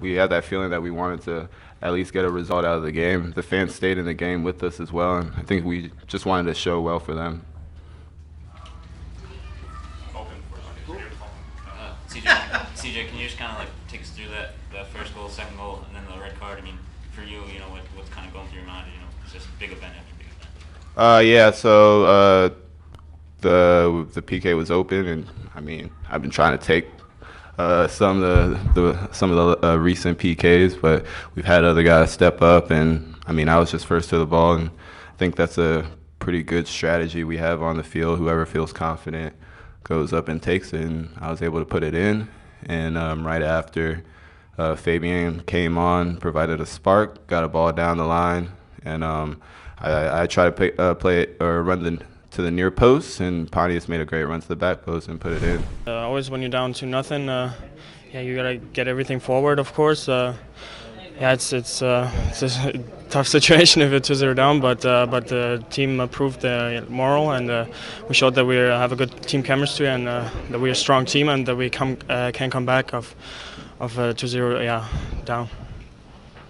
we had that feeling that we wanted to at least get a result out of the game. The fans stayed in the game with us as well, and I think we just wanted to show well for them. CJ, can you just kind of like take us through that first goal, second goal, and then the red card? I mean, for you, what's kind of going through your mind? It's just big event after big event. Yeah. So the PK was open, and I mean, I've been trying to take some of the recent PKs, but we've had other guys step up, and I mean, I was just first to the ball, and I think that's a pretty good strategy we have on the field. Whoever feels confident goes up and takes it, and I was able to put it in. And right after, Fabian came on, provided a spark, got a ball down the line, and I tried to play it or run to the near post, and Pontius made a great run to the back post and put it in. Always when you're down 2-0, you gotta get everything forward, of course. It's a tough situation if it's 2-0 down, but the team proved their moral, and we showed that we have a good team chemistry, and that we're a strong team, and that we can come back of 2-0 down.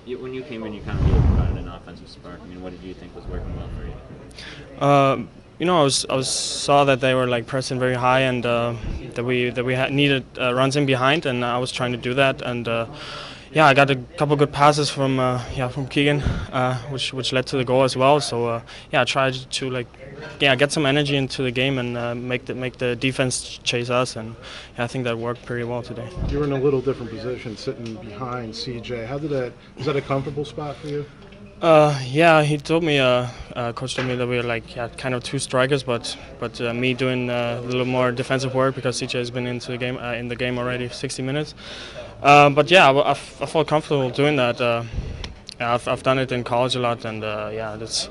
When you came in, you kind of provided an offensive spark. I mean, what did you think was working well for you? I saw that they were like pressing very high, and that we needed runs in behind, and I was trying to do that, and I got a couple good passes from Keegan, which led to the goal as well. So I tried to get some energy into the game and make the defense chase us, and I think that worked pretty well today. You were in a little different position, sitting behind CJ. Was that a comfortable spot for you? He told me, coach told me that we were kind of two strikers, but me doing a little more defensive work because CJ has been in the game already 60 minutes. I felt comfortable doing that. I've done it in college a lot, and it's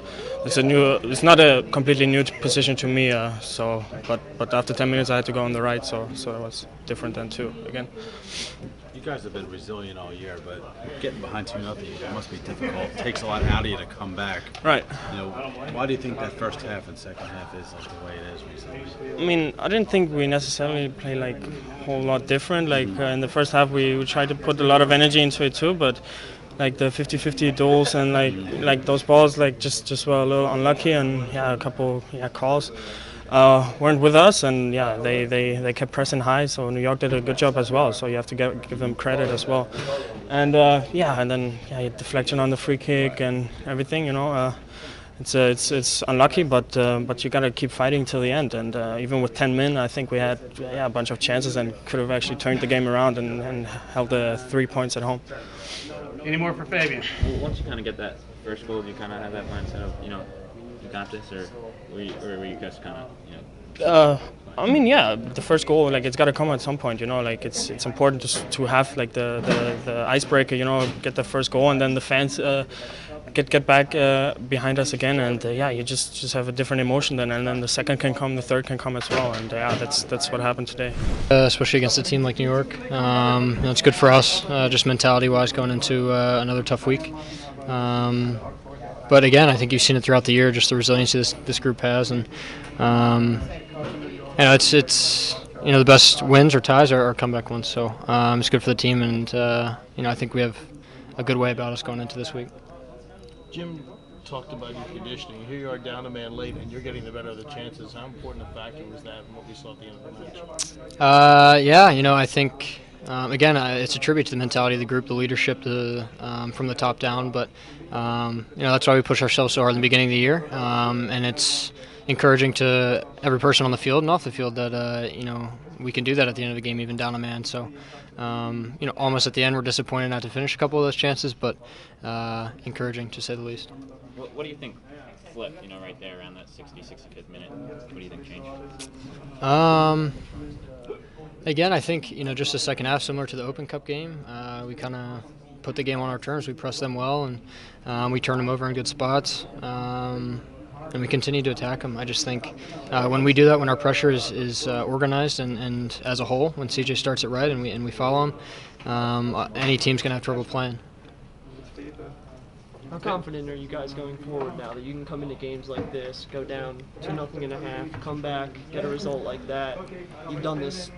not a completely new position to me. But after 10 minutes I had to go on the right, so it was different than two again. You guys have been resilient all year, but getting behind 2-0 must be difficult. It takes a lot out of you to come back. Right. Why do you think that first half and second half is like the way it is recently? I mean, I didn't think we necessarily play a whole lot different. In the first half, we tried to put a lot of energy into it too, but the 50-50 duels and those balls just were a little unlucky, and a couple calls weren't with us, and they kept pressing high. So New York did a good job as well. So you have to give them credit as well. And then deflection on the free kick and everything. It's unlucky, but you gotta keep fighting till the end. And even with 10 men, I think we had a bunch of chances and could have actually turned the game around and held the 3 points at home. Any more for Fabian? Well, once you kind of get that first goal, you kind of have that mindset of you got this, or were you guys kind of the first goal, it's got to come at some point. It's important to have the icebreaker. Get the first goal, and then the fans get back behind us again, and you just have a different emotion then, and then the second can come, the third can come as well, and that's what happened today. Especially against a team like New York, it's good for us, just mentality-wise, going into another tough week. But again, I think you've seen it throughout the year, just the resiliency this group has, and it's the best wins or ties are comeback ones. So it's good for the team, and I think we have a good way about us going into this week. Jim talked about your conditioning. Here you are down a man late, and you're getting the better of the chances. How important a factor was that in what we saw at the end of the match? I think again, it's a tribute to the mentality of the group, the leadership, from the top down. But that's why we push ourselves so hard in the beginning of the year, and it's encouraging to every person on the field and off the field that we can do that at the end of the game, even down a man. So almost at the end, we're disappointed not to finish a couple of those chances, but encouraging to say the least. What do you think flipped? Right there around that 65th minute. What do you think changed? Again, I think just the second half, similar to the Open Cup game, we kind of put the game on our terms. We pressed them well, and we turned them over in good spots, and we continue to attack them. I just think when we do that, when our pressure is organized and as a whole, when CJ starts it right and we follow him, any team's gonna have trouble playing. How confident are you guys going forward now that you can come into games like this, go down 2-0 and a half, come back, get a result like that? You've done this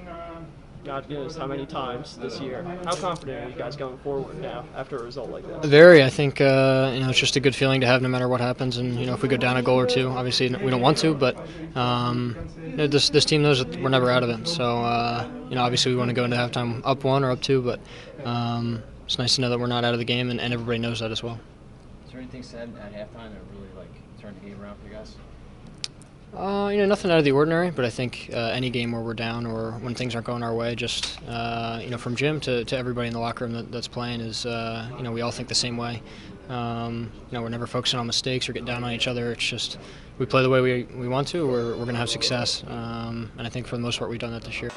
God knows how many times this year. How confident are you guys going forward now after a result like that? Very. I think it's just a good feeling to have no matter what happens. And if we go down a goal or two, obviously we don't want to, but this team knows that we're never out of it. So obviously we want to go into halftime up 1 or up 2, but it's nice to know that we're not out of the game, and everybody knows that as well. Is there anything said at halftime that really turned the game around for you guys? Nothing out of the ordinary, but I think any game where we're down or when things aren't going our way, just from Jim to everybody in the locker room that's playing is we all think the same way. We're never focusing on mistakes or getting down on each other. It's just we play the way we want to. We're going to have success, and I think for the most part we've done that this year.